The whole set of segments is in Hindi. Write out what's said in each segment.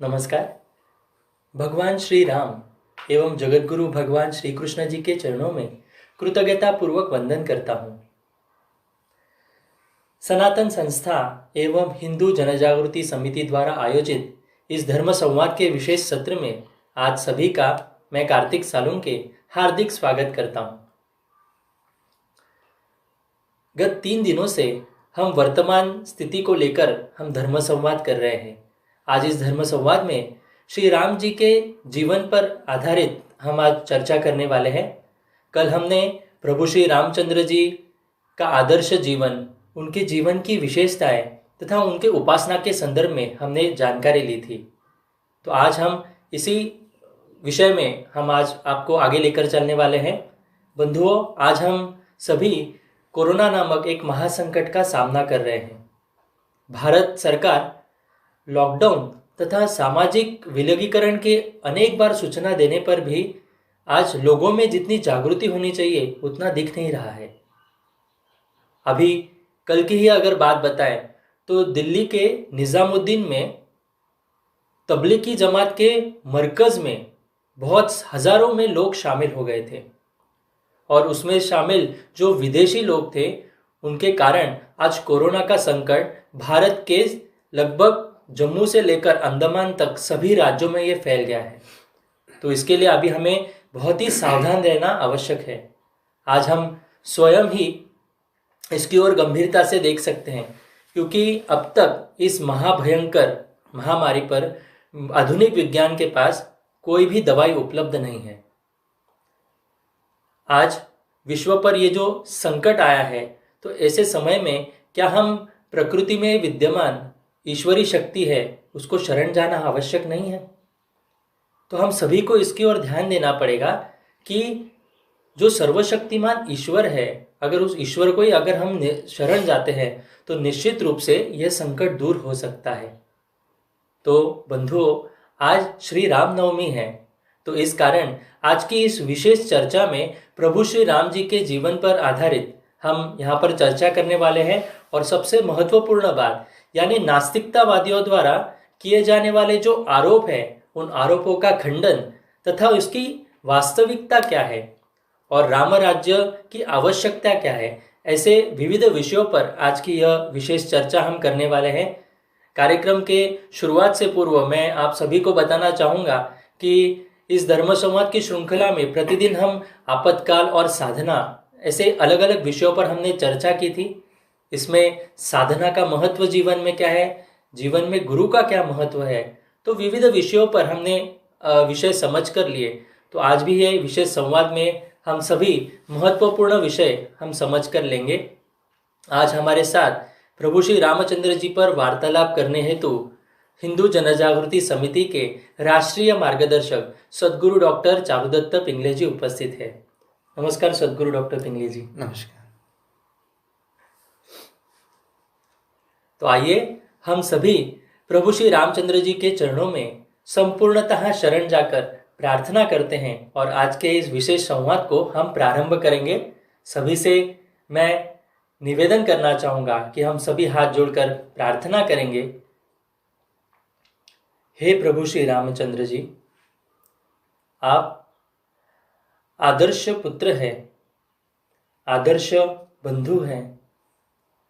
नमस्कार। भगवान श्री राम एवं जगतगुरु भगवान श्री कृष्ण जी के चरणों में कृतज्ञता पूर्वक वंदन करता हूँ। सनातन संस्था एवं हिंदू जनजागृति समिति द्वारा आयोजित इस धर्म संवाद के विशेष सत्र में आज सभी का मैं कार्तिक सालुंके हार्दिक स्वागत करता हूँ। गत 3 दिनों से हम वर्तमान स्थिति को लेकर हम धर्म संवाद कर रहे हैं। आज इस धर्म संवाद में श्री राम जी के जीवन पर आधारित हम आज चर्चा करने वाले हैं। कल हमने प्रभु श्री रामचंद्र जी का आदर्श जीवन, उनके जीवन की विशेषताएं तथा उनके उपासना के संदर्भ में हमने जानकारी ली थी। तो आज हम इसी विषय में हम आज आपको आगे लेकर चलने वाले हैं। बंधुओं, आज हम सभी कोरोना नामक एक महासंकट का सामना कर रहे हैं। भारत सरकार लॉकडाउन तथा सामाजिक विलगीकरण के अनेक बार सूचना देने पर भी आज लोगों में जितनी जागृति होनी चाहिए उतना दिख नहीं रहा है। अभी कल की ही अगर बात बताएं तो दिल्ली के निज़ामुद्दीन में तबलीगी जमात के मरकज़ में बहुत हज़ारों में लोग शामिल हो गए थे और उसमें शामिल जो विदेशी लोग थे उनके कारण आज कोरोना का संकट भारत के लगभग जम्मू से लेकर अंडमान तक सभी राज्यों में ये फैल गया है। तो इसके लिए अभी हमें बहुत ही सावधान रहना आवश्यक है। आज हम स्वयं ही इसकी ओर गंभीरता से देख सकते हैं, क्योंकि अब तक इस महाभयंकर महामारी पर आधुनिक विज्ञान के पास कोई भी दवाई उपलब्ध नहीं है। आज विश्व पर ये जो संकट आया है, तो ऐसे समय में क्या हम प्रकृति में विद्यमान ईश्वरी शक्ति है उसको शरण जाना आवश्यक नहीं है? तो हम सभी को इसकी ओर ध्यान देना पड़ेगा कि जो सर्वशक्तिमान ईश्वर है, अगर उस ईश्वर को ही अगर हम शरण जाते हैं तो निश्चित रूप से यह संकट दूर हो सकता है। तो बंधुओं, आज श्री राम नवमी है, तो इस कारण आज की इस विशेष चर्चा में प्रभु श्री राम जी के जीवन पर आधारित हम यहाँ पर चर्चा करने वाले हैं। और सबसे महत्वपूर्ण बात, यानी नास्तिकतावादियों द्वारा किए जाने वाले जो आरोप है, उन आरोपों का खंडन तथा उसकी वास्तविकता क्या है और राम राज्य की आवश्यकता क्या है, ऐसे विविध विषयों पर आज की यह विशेष चर्चा हम करने वाले हैं। कार्यक्रम के शुरुआत से पूर्व मैं आप सभी को बताना चाहूँगा कि इस धर्म संवाद की श्रृंखला में प्रतिदिन हम आपातकाल और साधना ऐसे अलग अलग विषयों पर हमने चर्चा की थी। इसमें साधना का महत्व जीवन में क्या है, जीवन में गुरु का क्या महत्व है, तो विविध विषयों पर हमने विषय समझ कर लिए। तो आज भी ये विशेष संवाद में हम सभी महत्वपूर्ण विषय हम समझ कर लेंगे। आज हमारे साथ प्रभु श्री रामचंद्र जी पर वार्तालाप करने हेतु हिंदू जनजागृति समिति के राष्ट्रीय मार्गदर्शक सद्गुरु डॉक्टर चारुदत्त पिंगले जी उपस्थित है। नमस्कार सद्गुरु डॉक्टर पिंगले जी। नमस्कार। तो आइए हम सभी प्रभु श्री रामचंद्र जी के चरणों में संपूर्णतः शरण जाकर प्रार्थना करते हैं और आज के इस विशेष संवाद को हम प्रारंभ करेंगे। सभी से मैं निवेदन करना चाहूँगा कि हम सभी हाथ जोड़कर प्रार्थना करेंगे। हे प्रभु श्री रामचंद्र जी, आप आदर्श पुत्र हैं, आदर्श बंधु हैं,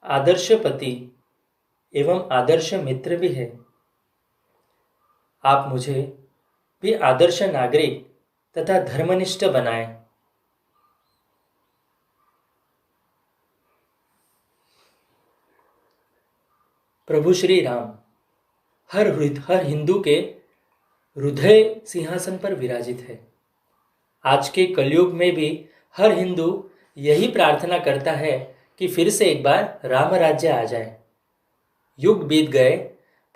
आदर्श पति एवं आदर्श मित्र भी है। आप मुझे भी आदर्श नागरिक तथा धर्मनिष्ठ बनाएं। प्रभु श्री राम हर हिंदू के हृदय सिंहासन पर विराजित है। आज के कलयुग में भी हर हिंदू यही प्रार्थना करता है कि फिर से एक बार राम राज्य आ जाए। युग बीत गए,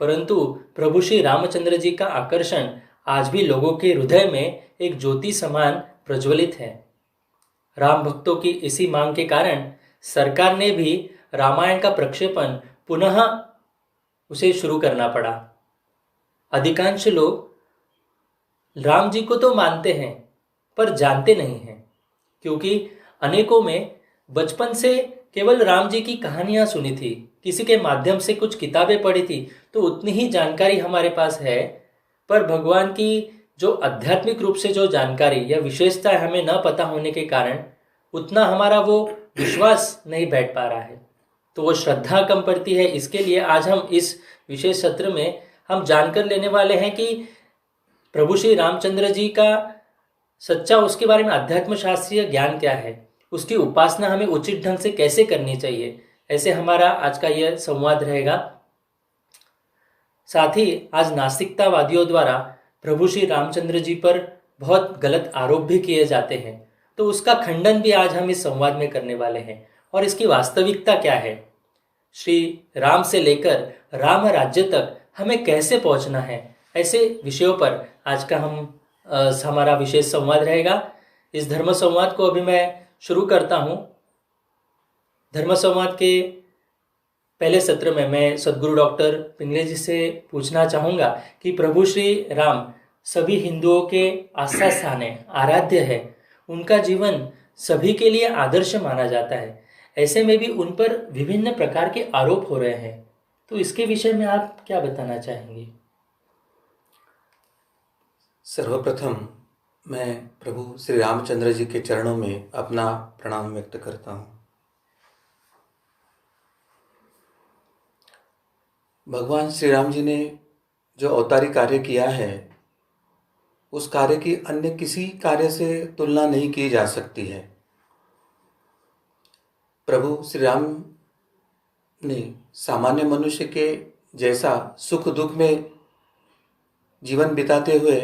परंतु प्रभु श्री रामचंद्र जी का आकर्षण आज भी लोगों के हृदय में एक ज्योति समान प्रज्वलित है। राम भक्तों की इसी मांग के कारण सरकार ने भी रामायण का प्रक्षेपण पुनः उसे शुरू करना पड़ा। अधिकांश लोग राम जी को तो मानते हैं पर जानते नहीं हैं, क्योंकि अनेकों में बचपन से केवल राम जी की कहानियां सुनी थी, किसी के माध्यम से कुछ किताबें पढ़ी थी, तो उतनी ही जानकारी हमारे पास है। पर भगवान की जो आध्यात्मिक रूप से जो जानकारी या विशेषता हमें न पता होने के कारण उतना हमारा वो विश्वास नहीं बैठ पा रहा है, तो वो श्रद्धा कम पड़ती है। इसके लिए आज हम इस विशेष सत्र में हम जानकर लेने वाले हैं कि प्रभु श्री रामचंद्र जी का सच्चा उसके बारे में अध्यात्म शास्त्रीय ज्ञान क्या है, उसकी उपासना हमें उचित ढंग से कैसे करनी चाहिए। ऐसे हमारा आज का यह संवाद रहेगा। साथ ही आज नास्तिकतावादियों द्वारा प्रभु श्री रामचंद्र जी पर बहुत गलत आरोप भी किए जाते हैं, तो उसका खंडन भी आज हम इस संवाद में करने वाले हैं और इसकी वास्तविकता क्या है, श्री राम से लेकर राम राज्य तक हमें कैसे पहुंचना है, ऐसे विषयों पर आज का हमारा विशेष संवाद रहेगा। इस धर्म संवाद को अभी मैं शुरू करता हूँ। धर्म संवाद के पहले सत्र में मैं सदगुरु डॉक्टर पिंगले जी से पूछना चाहूँगा कि प्रभु श्री राम सभी हिंदुओं के आस्था स्थान है, आराध्य है, उनका जीवन सभी के लिए आदर्श माना जाता है, ऐसे में भी उन पर विभिन्न प्रकार के आरोप हो रहे हैं, तो इसके विषय में आप क्या बताना चाहेंगे? सर्वप्रथम मैं प्रभु श्री रामचंद्र जी के चरणों में अपना प्रणाम व्यक्त करता हूँ। भगवान श्री राम जी ने जो अवतारी कार्य किया है, उस कार्य की अन्य किसी कार्य से तुलना नहीं की जा सकती है। प्रभु श्री राम ने सामान्य मनुष्य के जैसा सुख दुख में जीवन बिताते हुए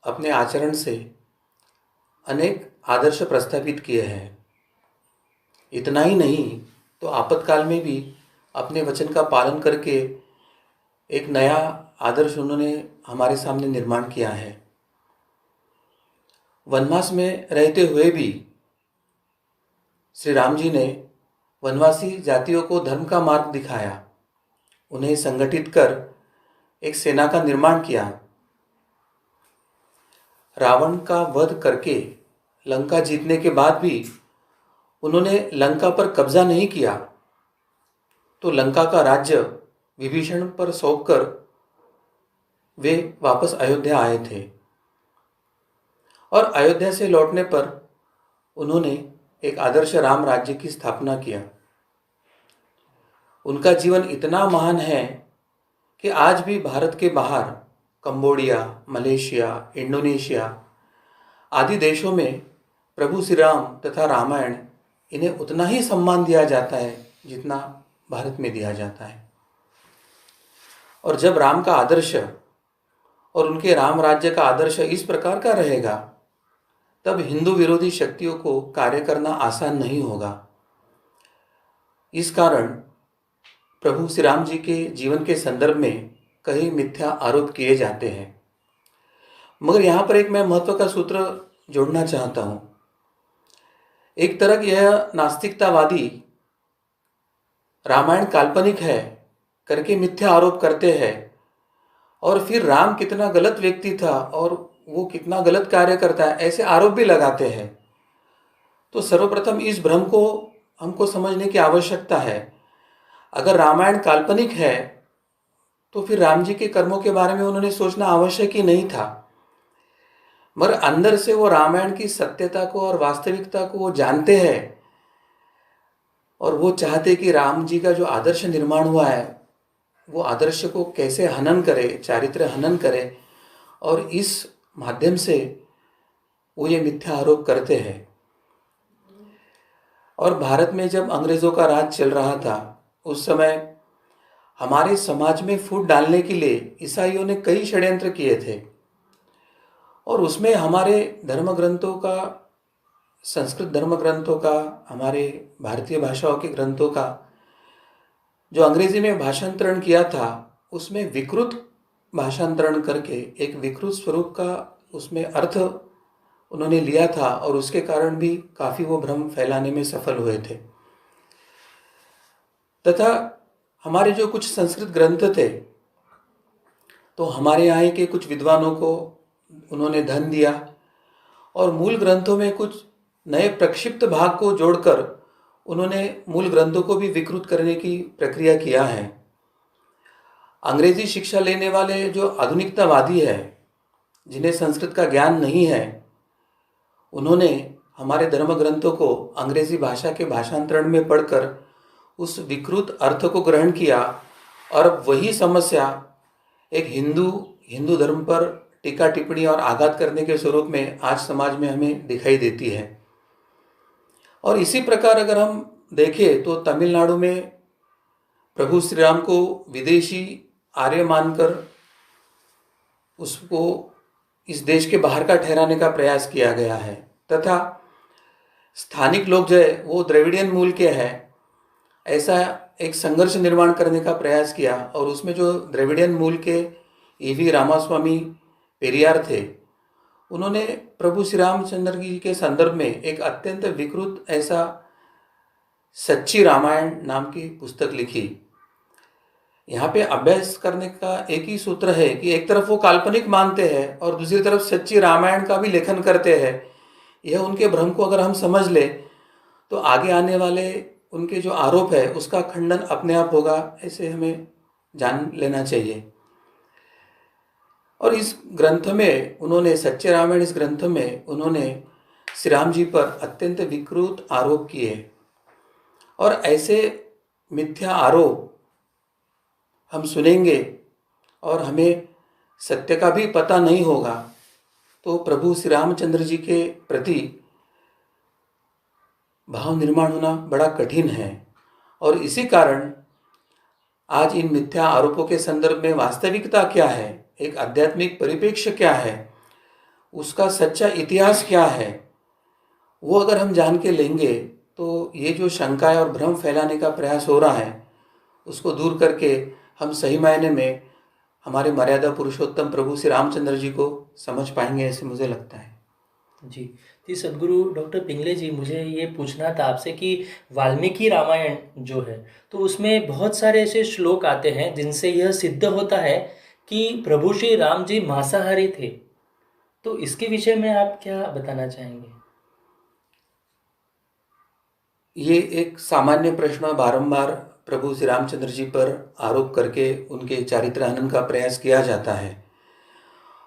अपने आचरण से अनेक आदर्श प्रस्थापित किए हैं। इतना ही नहीं तो आपातकाल में भी अपने वचन का पालन करके एक नया आदर्श उन्होंने हमारे सामने निर्माण किया है। वनवास में रहते हुए भी श्री राम जी ने वनवासी जातियों को धर्म का मार्ग दिखाया, उन्हें संगठित कर एक सेना का निर्माण किया। रावण का वध करके लंका जीतने के बाद भी उन्होंने लंका पर कब्जा नहीं किया, तो लंका का राज्य विभीषण पर सौंपकर वे वापस अयोध्या आए थे और अयोध्या से लौटने पर उन्होंने एक आदर्श राम राज्य की स्थापना किया। उनका जीवन इतना महान है कि आज भी भारत के बाहर कंबोडिया, मलेशिया, इंडोनेशिया आदि देशों में प्रभु श्री राम तथा रामायण इन्हें उतना ही सम्मान दिया जाता है जितना भारत में दिया जाता है। और जब राम का आदर्श और उनके राम राज्य का आदर्श इस प्रकार का रहेगा, तब हिंदू विरोधी शक्तियों को कार्य करना आसान नहीं होगा। इस कारण प्रभु श्री राम जी के जीवन के संदर्भ में कई मिथ्या आरोप किए जाते हैं। मगर यहाँ पर एक मैं महत्व का सूत्र जोड़ना चाहता हूँ। एक तरफ यह नास्तिकतावादी रामायण काल्पनिक है करके मिथ्या आरोप करते हैं और फिर राम कितना गलत व्यक्ति था और वो कितना गलत कार्य करता है ऐसे आरोप भी लगाते हैं। तो सर्वप्रथम इस भ्रम को हमको समझने की आवश्यकता है। अगर रामायण काल्पनिक है तो फिर राम जी के कर्मों के बारे में उन्होंने सोचना आवश्यक ही नहीं था, मगर अंदर से वो रामायण की सत्यता को और वास्तविकता को वो जानते हैं और वो चाहते कि राम जी का जो आदर्श निर्माण हुआ है वो आदर्श को कैसे हनन करे, चारित्र हनन करे, और इस माध्यम से वो ये मिथ्या आरोप करते हैं। और भारत में जब अंग्रेजों का राज चल रहा था, उस समय हमारे समाज में फूट डालने के लिए ईसाइयों ने कई षड्यंत्र किए थे और उसमें हमारे धर्म ग्रंथों का, संस्कृत धर्म ग्रंथों का, हमारे भारतीय भाषाओं के ग्रंथों का जो अंग्रेजी में भाषांतरण किया था, उसमें विकृत भाषांतरण करके एक विकृत स्वरूप का उसमें अर्थ उन्होंने लिया था और उसके कारण भी काफ़ी वो भ्रम फैलाने में सफल हुए थे। तथा हमारे जो कुछ संस्कृत ग्रंथ थे, तो हमारे यहाँ के कुछ विद्वानों को उन्होंने धन दिया और मूल ग्रंथों में कुछ नए प्रक्षिप्त भाग को जोड़कर उन्होंने मूल ग्रंथों को भी विकृत करने की प्रक्रिया किया है। अंग्रेजी शिक्षा लेने वाले जो आधुनिकतावादी है, जिन्हें संस्कृत का ज्ञान नहीं है, उन्होंने हमारे धर्म ग्रंथों को अंग्रेजी भाषा के भाषांतरण में पढ़कर उस विकृत अर्थ को ग्रहण किया और वही समस्या एक हिंदू धर्म पर टीका टिप्पणी और आघात करने के स्वरूप में आज समाज में हमें दिखाई देती है। और इसी प्रकार अगर हम देखें तो तमिलनाडु में प्रभु श्री राम को विदेशी आर्य मानकर उसको इस देश के बाहर का ठहराने का प्रयास किया गया है, तथा स्थानिक लोग जो है वो द्रविडियन मूल के हैं, ऐसा एक संघर्ष निर्माण करने का प्रयास किया। और उसमें जो द्रविडियन मूल के ईवी रामास्वामी पेरियार थे, उन्होंने प्रभु श्री रामचंद्र जी के संदर्भ में एक अत्यंत विकृत ऐसा सच्ची रामायण नाम की पुस्तक लिखी। यहाँ पे अभ्यास करने का एक ही सूत्र है कि एक तरफ वो काल्पनिक मानते हैं और दूसरी तरफ सच्ची रामायण का भी लेखन करते हैं। यह उनके भ्रम को अगर हम समझ ले तो आगे आने वाले उनके जो आरोप है उसका खंडन अपने आप होगा, ऐसे हमें जान लेना चाहिए। और इस ग्रंथ में उन्होंने, सच्चे रामायण इस ग्रंथ में उन्होंने श्री राम जी पर अत्यंत विकृत आरोप किए। और ऐसे मिथ्या आरोप हम सुनेंगे और हमें सत्य का भी पता नहीं होगा तो प्रभु श्री रामचंद्र जी के प्रति भाव निर्माण होना बड़ा कठिन है। और इसी कारण आज इन मिथ्या आरोपों के संदर्भ में वास्तविकता क्या है, एक आध्यात्मिक परिप्रेक्ष्य क्या है, उसका सच्चा इतिहास क्या है, वो अगर हम जान के लेंगे तो ये जो शंकाएं और भ्रम फैलाने का प्रयास हो रहा है उसको दूर करके हम सही मायने में हमारे मर्यादा पुरुषोत्तम प्रभु श्री रामचंद्र जी को समझ पाएंगे, ऐसे मुझे लगता है। जी सदगुरु डॉक्टर पिंगले जी, मुझे ये पूछना था आपसे कि वाल्मीकि रामायण जो है तो उसमें बहुत सारे ऐसे श्लोक आते हैं जिनसे यह सिद्ध होता है कि प्रभु श्री राम जी मांसाहारी थे, तो इसके विषय में आप क्या बताना चाहेंगे? ये एक सामान्य प्रश्न बारंबार प्रभु श्री रामचंद्र जी पर आरोप करके उनके चारित्र हनन का प्रयास किया जाता है।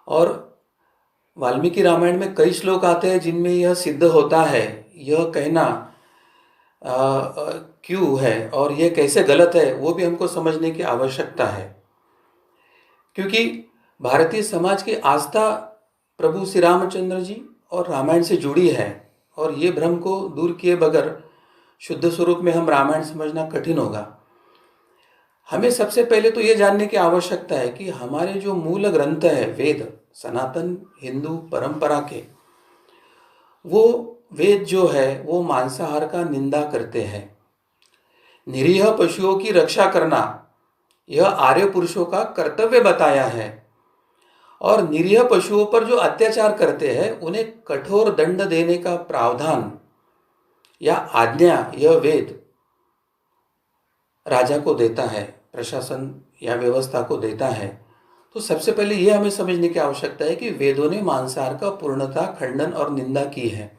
और वाल्मीकि रामायण में कई श्लोक आते हैं जिनमें यह सिद्ध होता है। यह कहना क्यों है और यह कैसे गलत है वो भी हमको समझने की आवश्यकता है, क्योंकि भारतीय समाज की आस्था प्रभु श्री रामचंद्र जी और रामायण से जुड़ी है। और ये भ्रम को दूर किए बगैर शुद्ध स्वरूप में हम रामायण समझना कठिन होगा। हमें सबसे पहले तो ये जानने की आवश्यकता है कि हमारे जो मूल ग्रंथ है वेद, सनातन हिंदू परंपरा के, वो वेद जो है वो मांसाहार का निंदा करते हैं। निरीह पशुओं की रक्षा करना यह आर्य पुरुषों का कर्तव्य बताया है। और निरीह पशुओं पर जो अत्याचार करते हैं उन्हें कठोर दंड देने का प्रावधान या आज्ञा यह वेद राजा को देता है, प्रशासन या व्यवस्था को देता है। तो सबसे पहले यह हमें समझने की आवश्यकता है कि वेदों ने मांसाहार का पूर्णतः खंडन और निंदा की है।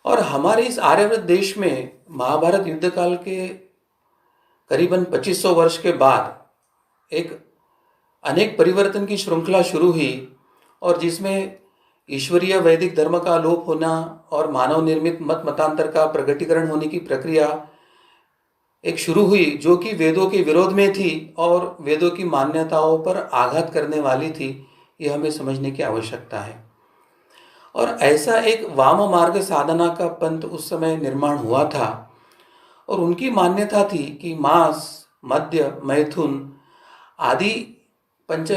और हमारे इस आर्यव्रत देश में महाभारत युद्ध काल के करीबन 2500 वर्ष के बाद एक अनेक परिवर्तन की श्रृंखला शुरू हुई, और जिसमें ईश्वरीय वैदिक धर्म का लोप होना और मानव निर्मित मत मतांतर का प्रगटीकरण होने की प्रक्रिया एक शुरू हुई, जो कि वेदों के विरोध में थी और वेदों की मान्यताओं पर आघात करने वाली थी। यह हमें समझने की आवश्यकता है। और ऐसा एक वाम मार्ग साधना का पंथ उस समय निर्माण हुआ था, और उनकी मान्यता थी कि मांस, मद्य, मैथुन आदि पंच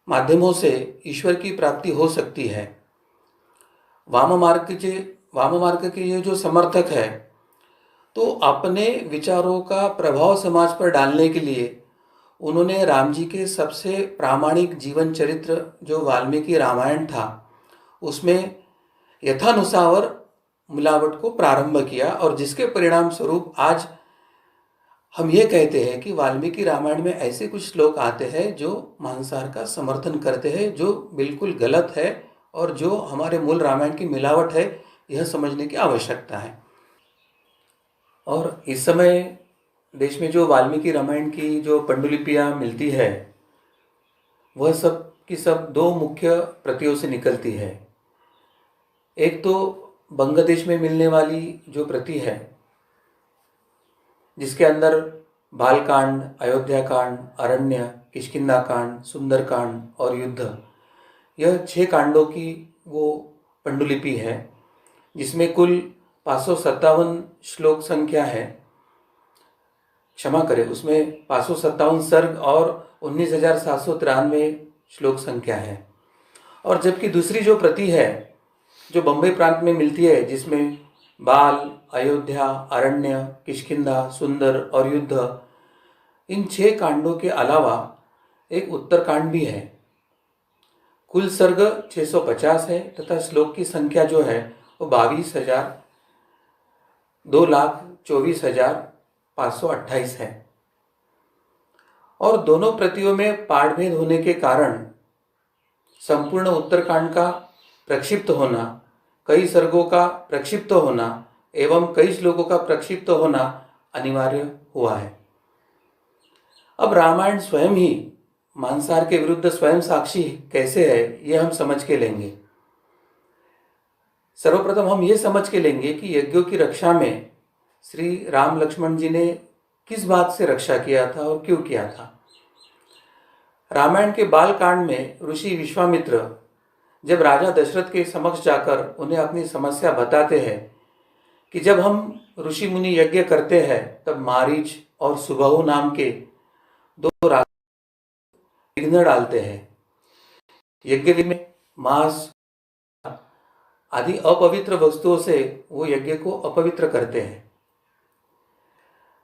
माध्यमों से ईश्वर की प्राप्ति हो सकती है। वाम मार्ग के ये जो समर्थक है तो अपने विचारों का प्रभाव समाज पर डालने के लिए उन्होंने राम जी के सबसे प्रामाणिक जीवन चरित्र जो वाल्मीकि रामायण था उसमें यथानुसार मिलावट को प्रारंभ किया, और जिसके परिणाम स्वरूप आज हम ये कहते हैं कि वाल्मीकि रामायण में ऐसे कुछ श्लोक आते हैं जो मांसाहार का समर्थन करते हैं, जो बिल्कुल गलत है और जो हमारे मूल रामायण की मिलावट है। यह समझने की आवश्यकता है। और इस समय देश में जो वाल्मीकि रामायण की जो पांडुलिपियाँ मिलती है वह सब की सब दो मुख्य प्रतियों से निकलती है। एक तो बंगदेश में मिलने वाली जो प्रति है, जिसके अंदर बालकांड, अयोध्या कांड, अरण्य, किष्किंधा कांड, सुंदर कांड और युद्ध, यह 6 कांडों की वो पंडुलिपि है, जिसमें कुल 557 श्लोक संख्या है। क्षमा करें, उसमें 557 सर्ग और 19,793 श्लोक संख्या है। और जबकि दूसरी जो प्रति है, जो बम्बई प्रांत में मिलती है, जिसमें बाल, अयोध्या, अरण्य, किष्किंधा, सुंदर और युद्ध, इन 6 कांडों के अलावा एक उत्तरकांड भी है। कुल सर्ग 650 है तथा श्लोक की संख्या जो है वो 2,24,528 है। और दोनों प्रतियों में पाठभेद होने के कारण संपूर्ण उत्तरकांड का प्रक्षिप्त होना, कई सर्गों का प्रक्षिप्त होना एवं कई श्लोकों का प्रक्षिप्त होना अनिवार्य हुआ है। अब रामायण स्वयं ही मांसाहार के विरुद्ध स्वयं साक्षी कैसे है, ये हम समझ के लेंगे। सर्वप्रथम हम ये समझ के लेंगे कि यज्ञों की रक्षा में श्री राम लक्ष्मण जी ने किस बात से रक्षा किया था और क्यों किया था। रामायण के बाल कांड में ऋषि विश्वामित्र जब राजा दशरथ के समक्ष जाकर उन्हें अपनी समस्या बताते हैं कि जब हम ऋषि मुनि यज्ञ करते हैं तब मारीच और सुबहु नाम के 2 राक्षस विघ्न डालते हैं। यज्ञ में मांस आदि अपवित्र वस्तुओं से वो यज्ञ को अपवित्र करते हैं।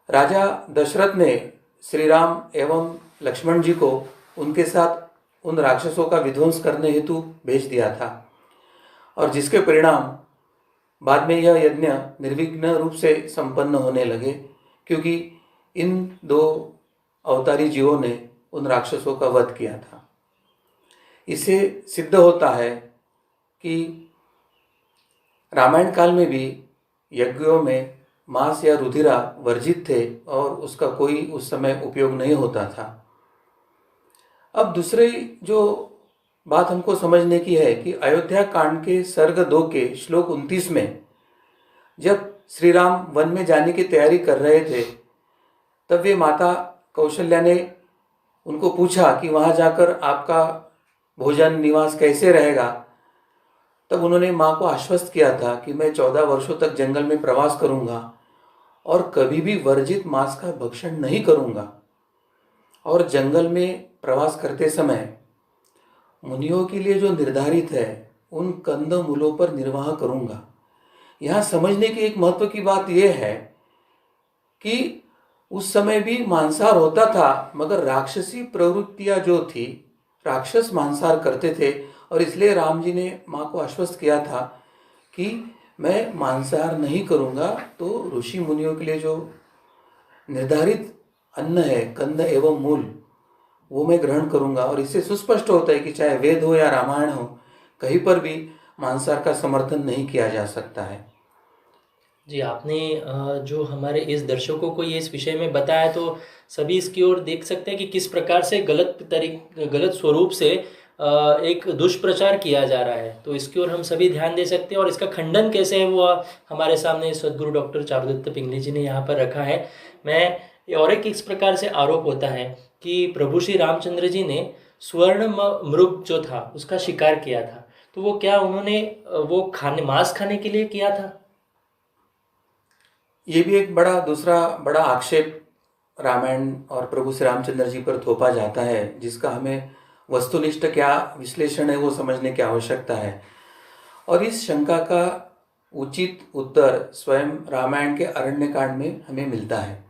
राजा दशरथ ने श्री राम एवं लक्ष्मण जी को उनके साथ उन राक्षसों का विध्वंस करने हेतु भेज दिया था, और जिसके परिणाम बाद में यह यज्ञ निर्विघ्न रूप से संपन्न होने लगे, क्योंकि इन 2 अवतारी जीवों ने उन राक्षसों का वध किया था। इससे सिद्ध होता है कि रामायण काल में भी यज्ञों में मांस या रुधिरा वर्जित थे और उसका कोई उस समय उपयोग नहीं होता था। अब दूसरी जो बात हमको समझने की है कि अयोध्या कांड के सर्ग 2 के श्लोक 29 में जब श्री राम वन में जाने की तैयारी कर रहे थे, तब वे माता कौशल्या ने उनको पूछा कि वहाँ जाकर आपका भोजन निवास कैसे रहेगा। तब उन्होंने माँ को आश्वस्त किया था कि मैं 14 वर्षों तक जंगल में प्रवास करूँगा और कभी भी वर्जित मांस का भक्षण नहीं करूँगा, और जंगल में प्रवास करते समय मुनियों के लिए जो निर्धारित है उन कंद मूलों पर निर्वाह करूँगा। यहाँ समझने की एक महत्व की बात यह है कि उस समय भी मांसाहार होता था, मगर राक्षसी प्रवृत्तियाँ जो थी, राक्षस मांसाहार करते थे, और इसलिए राम जी ने माँ को आश्वस्त किया था कि मैं मांसाहार नहीं करूँगा, तो ऋषि मुनियों के लिए जो निर्धारित अन्न है, कंद एवं मूल, वो मैं ग्रहण करूँगा। और इससे सुस्पष्ट होता है कि चाहे वेद हो या रामायण हो, कहीं पर भी मांसाहार का समर्थन नहीं किया जा सकता है। जी, आपने जो हमारे इस दर्शकों को ये इस विषय में बताया, तो सभी इसकी ओर देख सकते हैं कि किस प्रकार से गलत स्वरूप से एक दुष्प्रचार किया जा रहा है। तो इसकी ओर हम सभी ध्यान दे सकते हैं, और इसका खंडन कैसे है वो हमारे सामने सद्गुरु डॉक्टर चारुदत्त पिंगली जी ने यहाँ पर रखा है। और एक इस प्रकार से आरोप होता है कि प्रभु श्री रामचंद्र जी ने स्वर्ण मृग जो था उसका शिकार किया था, तो वो क्या उन्होंने वो मांस खाने के लिए किया था? ये भी एक दूसरा बड़ा आक्षेप रामायण और प्रभु श्री रामचंद्र जी पर थोपा जाता है, जिसका हमें वस्तुनिष्ठ क्या विश्लेषण है वो समझने की आवश्यकता है। और इस शंका का उचित उत्तर स्वयं रामायण के अरण्य कांड में हमें मिलता है।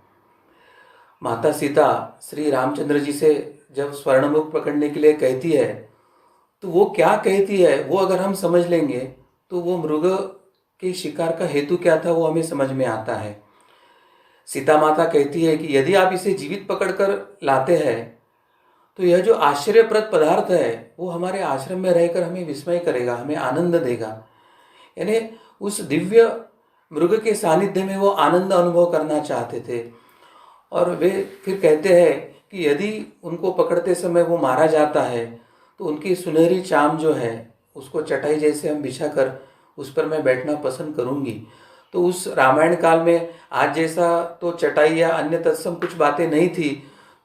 माता सीता श्री रामचंद्र जी से जब स्वर्णमुख पकड़ने के लिए कहती है, तो वो क्या कहती है वो अगर हम समझ लेंगे तो वो मृग के शिकार का हेतु क्या था वो हमें समझ में आता है। सीता माता कहती है कि यदि आप इसे जीवित पकड़कर लाते हैं तो यह जो आश्चर्यप्रद पदार्थ है वो हमारे आश्रम में रहकर हमें विस्मय करेगा, हमें आनंद देगा। यानी उस दिव्य मृग के सानिध्य में वो आनंद अनुभव करना चाहते थे। और वे फिर कहते हैं कि यदि उनको पकड़ते समय वो मारा जाता है तो उनकी सुनहरी चाम जो है उसको चटाई जैसे हम बिछाकर उस पर मैं बैठना पसंद करूँगी। तो उस रामायण काल में आज जैसा तो चटाई या अन्य तत्सम कुछ बातें नहीं थी,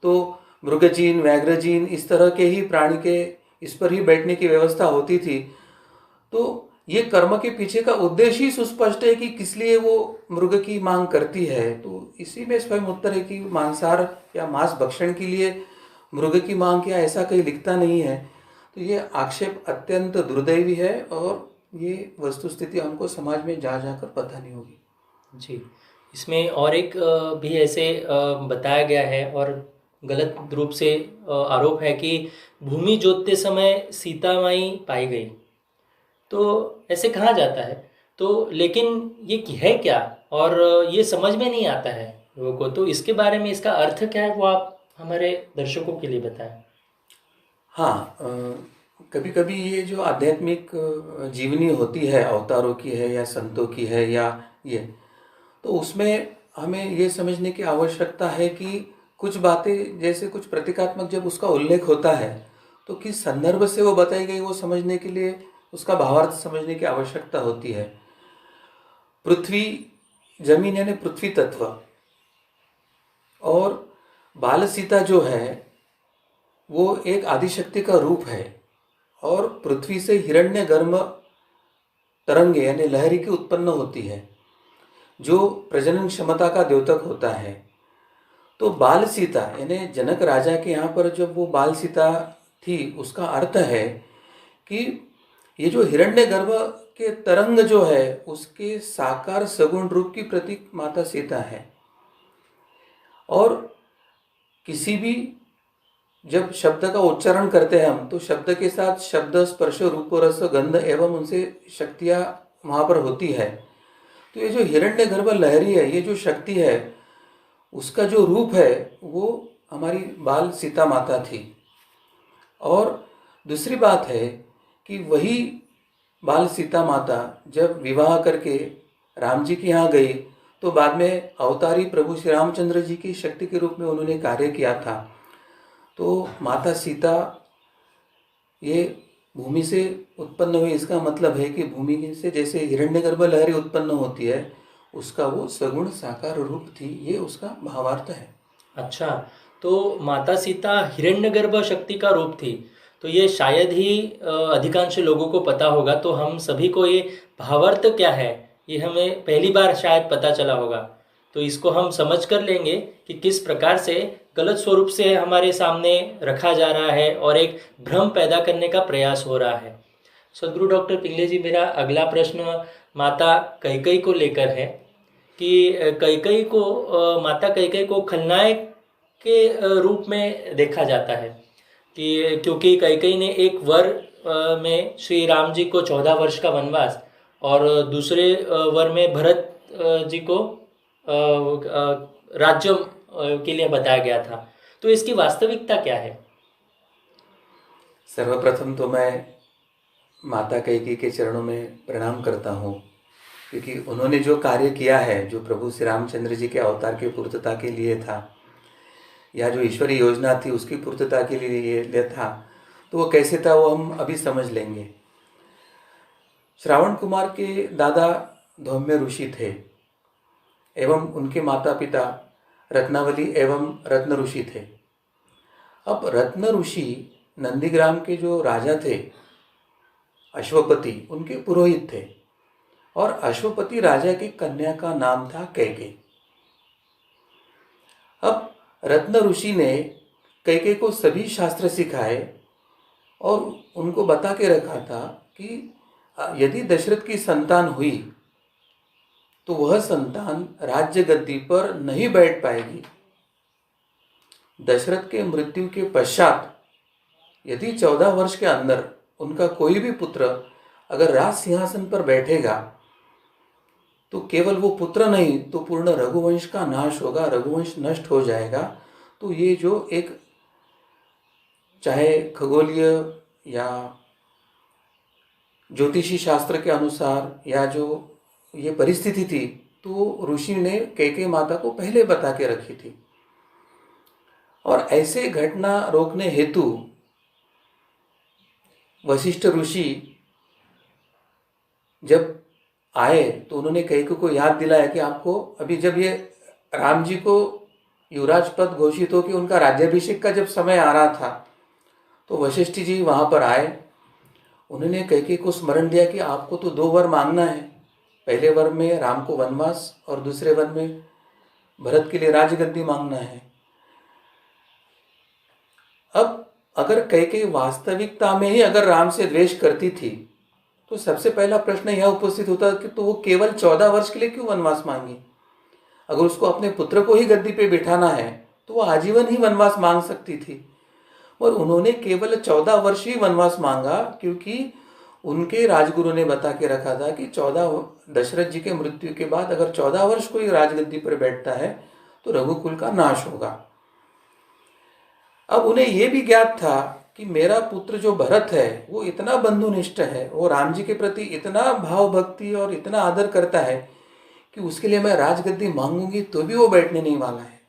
तो मृगजीन व्याघ्रजीन इस तरह के ही प्राणी के इस पर ही बैठने की व्यवस्था होती थी। तो ये कर्म के पीछे का उद्देश्य ही सुस्पष्ट है कि किस लिए वो मृग की मांग करती है। तो इसी में स्वयं उत्तर है कि मांसाहार या मांस भक्षण के लिए मृग की मांग किया, ऐसा कहीं लिखता नहीं है। तो ये आक्षेप अत्यंत दुर्दैवी है और ये वस्तुस्थिति हमको समाज में जा जाकर पता नहीं होगी। जी, इसमें और एक भी ऐसे बताया गया है और गलत रूप से आरोप है कि भूमि जोतते समय सीता माई पाई गई। तो ऐसे कहा जाता है, तो लेकिन ये है क्या, और ये समझ में नहीं आता है लोगों को। तो इसके बारे में इसका अर्थ क्या है वो आप हमारे दर्शकों के लिए बताएं। हाँ, कभी कभी ये जो आध्यात्मिक जीवनी होती है, अवतारों की है या संतों की है या ये, तो उसमें हमें ये समझने की आवश्यकता है कि कुछ बातें जैसे कुछ प्रतीकात्मक जब उसका उल्लेख होता है तो किस संदर्भ से वो बताई गई वो समझने के लिए उसका भावार्थ समझने की आवश्यकता होती है। पृथ्वी, जमीन यानी पृथ्वी तत्व, और बाल सीता जो है वो एक आदिशक्ति का रूप है और पृथ्वी से हिरण्यगर्भ तरंगे यानी लहरी की उत्पन्न होती है जो प्रजनन क्षमता का द्योतक होता है। तो बाल सीता यानी जनक राजा के यहाँ पर जब वो बाल सीता थी उसका अर्थ है कि ये जो हिरण्यगर्भ के तरंग जो है उसके साकार सगुण रूप की प्रतीक माता सीता है। और किसी भी जब शब्द का उच्चारण करते हैं हम तो शब्द के साथ शब्द, स्पर्श, रूप, रस, गंध एवं उनसे शक्तियाँ वहाँ पर होती है। तो ये जो हिरण्यगर्भ लहरी है, ये जो शक्ति है, उसका जो रूप है वो हमारी बाल सीता माता थी। और दूसरी बात है कि वही बाल सीता माता जब विवाह करके राम जी के यहाँ गई तो बाद में अवतारी प्रभु श्री रामचंद्र जी की शक्ति के रूप में उन्होंने कार्य किया था। तो माता सीता ये भूमि से उत्पन्न हुई, इसका मतलब है कि भूमि से जैसे हिरण्यगर्भ लहरी उत्पन्न होती है उसका वो सगुण साकार रूप थी, ये उसका भावार्थ है। अच्छा, तो माता सीता हिरण्यगर्भ शक्ति का रूप थी, तो ये शायद ही अधिकांश लोगों को पता होगा। तो हम सभी को ये भावार्थ क्या है ये हमें पहली बार शायद पता चला होगा। तो इसको हम समझ कर लेंगे कि किस प्रकार से गलत स्वरूप से हमारे सामने रखा जा रहा है और एक भ्रम पैदा करने का प्रयास हो रहा है। सदगुरु डॉक्टर पिंगले जी, मेरा अगला प्रश्न माता कैकेयी को लेकर है कि माता कैकेयी को खलनायक के रूप में देखा जाता है कि क्योंकि कैकेयी ने एक वर में श्री राम जी को 14 वर्ष का वनवास और दूसरे वर में भरत जी को राज्य के लिए बताया गया था। तो इसकी वास्तविकता क्या है? सर्वप्रथम तो मैं माता कैकेयी के चरणों में प्रणाम करता हूँ क्योंकि उन्होंने जो कार्य किया है, जो प्रभु श्री रामचंद्र जी के अवतार की पूर्तता के लिए था या जो ईश्वरीय योजना थी उसकी पूर्तता के लिए था, तो वो कैसे था वो हम अभी समझ लेंगे। श्रावण कुमार के दादा धौम्य ऋषि थे एवं उनके माता पिता रत्नावली एवं रत्न ऋषि थे। अब रत्न ऋषि नंदीग्राम के जो राजा थे अश्वपति, उनके पुरोहित थे और अश्वपति राजा की कन्या का नाम था कैकेयी। अब रत्न ऋषि ने कैकेयी को सभी शास्त्र सिखाए और उनको बता के रखा था कि यदि दशरथ की संतान हुई तो वह संतान राज्य गद्दी पर नहीं बैठ पाएगी। दशरथ के मृत्यु के पश्चात यदि 14 वर्ष के अंदर उनका कोई भी पुत्र अगर राज सिंहासन पर बैठेगा तो केवल वो पुत्र नहीं तो पूर्ण रघुवंश का नाश होगा, रघुवंश नष्ट हो जाएगा। तो ये जो एक चाहे खगोलीय या ज्योतिषी शास्त्र के अनुसार या जो ये परिस्थिति थी तो ऋषि ने कैकेयी माता को पहले बता के रखी थी। और ऐसे घटना रोकने हेतु वशिष्ठ ऋषि जब आए तो उन्होंने कैकेयी को याद दिलाया कि आपको अभी जब ये राम जी को युवराज पद घोषित हो कि उनका राज्याभिषेक का जब समय आ रहा था, तो वशिष्ठ जी वहां पर आए। उन्होंने कैकेयी को स्मरण दिया कि आपको तो 2 वर मांगना है, पहले वर में राम को वनवास और दूसरे वर में भरत के लिए राजगद्दी मांगना है। अब अगर कैकेयी वास्तविकता में ही अगर राम से द्वेष करती थी तो सबसे पहला प्रश्न यह उपस्थित होता कि तो वो केवल 14 वर्ष के लिए क्यों वनवास मांगी? अगर उसको अपने पुत्र को ही गद्दी पे बिठाना है तो वो आजीवन ही वनवास मांग सकती थी, और उन्होंने केवल 14 वर्ष ही वनवास मांगा क्योंकि उनके राजगुरु ने बता के रखा था कि 14 दशरथ जी के मृत्यु के बाद अगर 14 वर्ष कोई राजगद्दी पर बैठता है तो रघुकुल का नाश होगा। अब उन्हें यह भी ज्ञात था कि मेरा पुत्र जो भरत है वो इतना बंधुनिष्ठ है, वो राम जी के प्रति इतना भाव भक्ति और इतना आदर करता है कि उसके लिए मैं राजगद्दी मांगूंगी तो भी वो बैठने नहीं वाला है।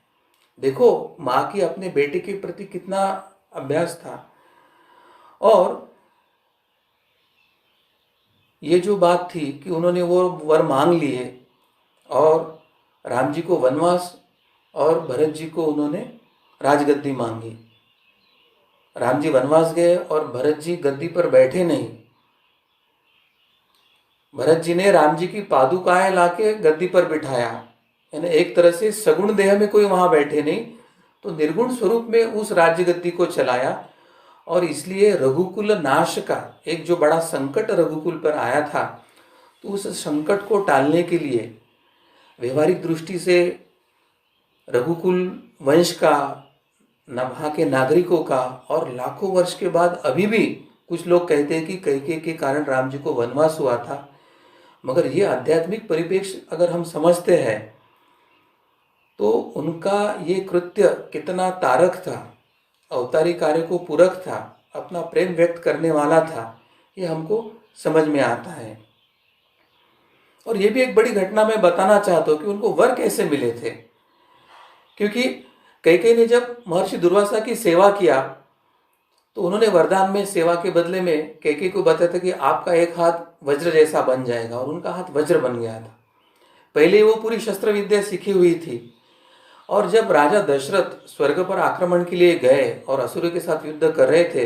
देखो माँ की अपने बेटे के प्रति कितना अभ्यास था। और ये जो बात थी कि उन्होंने वो वर मांग लिए और राम जी को वनवास और भरत जी को उन्होंने राजगद्दी मांगी। राम जी वनवास गए और भरत जी गद्दी पर बैठे नहीं। भरत जी ने राम जी की पादुकाएं लाके गद्दी पर बिठाया, यानी एक तरह से सगुण देह में कोई वहां बैठे नहीं, तो निर्गुण स्वरूप में उस राज्य गद्दी को चलाया। और इसलिए रघुकुल नाश का एक जो बड़ा संकट रघुकुल पर आया था, तो उस संकट को टालने के लिए व्यवहारिक दृष्टि से रघुकुल वंश का, वहाँ के नागरिकों का, और लाखों वर्ष के बाद अभी भी कुछ लोग कहते हैं कि कैकेयी के कारण राम जी को वनवास हुआ था, मगर ये आध्यात्मिक परिप्रेक्ष्य अगर हम समझते हैं तो उनका ये कृत्य कितना तारक था, अवतारी कार्य को पूरक था, अपना प्रेम व्यक्त करने वाला था, ये हमको समझ में आता है। और ये भी एक बड़ी घटना मैं बताना चाहता हूँ कि उनको वर कैसे मिले थे। क्योंकि कैकेयी ने जब महर्षि दुर्वासा की सेवा किया तो उन्होंने वरदान में सेवा के बदले में कैकेयी को बताया था कि आपका एक हाथ वज्र जैसा बन जाएगा, और उनका हाथ वज्र बन गया था। पहले वो पूरी शस्त्र विद्या सीखी हुई थी, और जब राजा दशरथ स्वर्ग पर आक्रमण के लिए गए और असुरों के साथ युद्ध कर रहे थे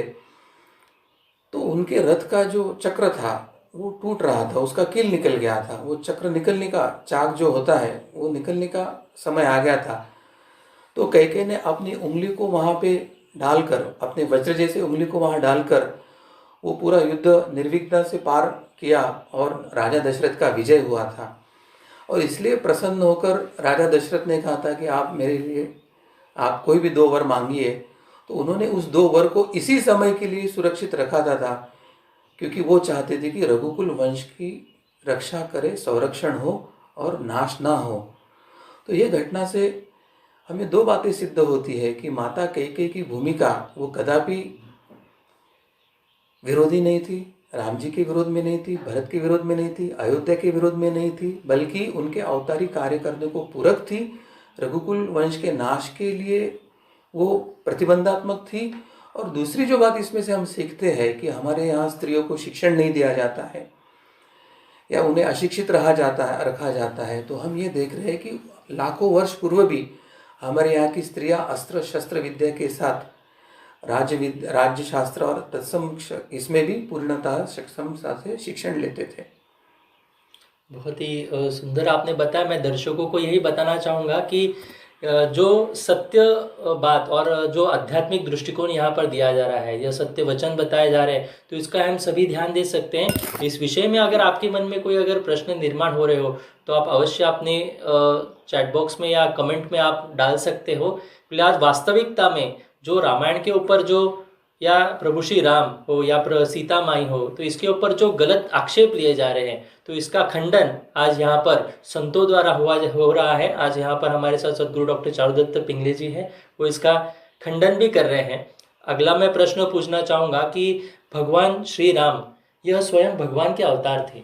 तो उनके रथ का जो चक्र था वो टूट रहा था, उसका कील निकल गया था। वो चक्र निकलने का, चाक जो होता है वो निकलने का समय आ गया था। तो कैकेयी ने अपनी उंगली को वहां पे डालकर, अपने वज्र जैसे उंगली को वहां डालकर वो पूरा युद्ध निर्विघ्न से पार किया और राजा दशरथ का विजय हुआ था। और इसलिए प्रसन्न होकर राजा दशरथ ने कहा था कि आप मेरे लिए, आप कोई भी 2 वर मांगिए। तो उन्होंने उस 2 वर को इसी समय के लिए सुरक्षित रखा था क्योंकि वो चाहते थे कि रघुकुल वंश की रक्षा करे, संरक्षण हो और नाश ना हो। तो ये घटना से हमें 2 बातें सिद्ध होती है कि माता कैकेयी की भूमिका वो कदापि विरोधी नहीं थी, राम जी के विरोध में नहीं थी, भरत के विरोध में नहीं थी, अयोध्या के विरोध में नहीं थी, बल्कि उनके अवतारी कार्य करने को पूरक थी। रघुकुल वंश के नाश के लिए वो प्रतिबंधात्मक थी। और दूसरी जो बात इसमें से हम सीखते हैं कि हमारे यहाँ स्त्रियों को शिक्षण नहीं दिया जाता है या उन्हें अशिक्षित रखा जाता है, तो हम ये देख रहे हैं कि लाखों वर्ष पूर्व भी हमारे यहाँ की स्त्रियां अस्त्र शस्त्र विद्या के साथ राज्य शास्त्र और तत्सम इसमें भी पूर्णतः सक्षमता से शिक्षण लेते थे। बहुत ही सुंदर आपने बताया। मैं दर्शकों को यही बताना चाहूँगा कि जो सत्य बात और जो आध्यात्मिक दृष्टिकोण यहाँ पर दिया जा रहा है, यह सत्य वचन बताए जा रहे हैं, तो इसका हम सभी ध्यान दे सकते हैं। इस विषय में अगर आपके मन में कोई अगर प्रश्न निर्माण हो रहे हो तो आप अवश्य अपने चैट बॉक्स में या कमेंट में आप डाल सकते हो। फिलहाल वास्तविकता में जो रामायण के ऊपर जो, या प्रभु श्री राम हो या सीता माई हो, तो इसके ऊपर जो गलत आक्षेप लिए जा रहे हैं, तो इसका खंडन आज यहाँ पर संतों द्वारा हो रहा है। आज यहाँ पर हमारे साथ सदगुरु डॉक्टर चारुदत्त पिंगले जी हैं, वो इसका खंडन भी कर रहे हैं। अगला मैं प्रश्न पूछना चाहूँगा कि भगवान श्री राम यह स्वयं भगवान के अवतार थे,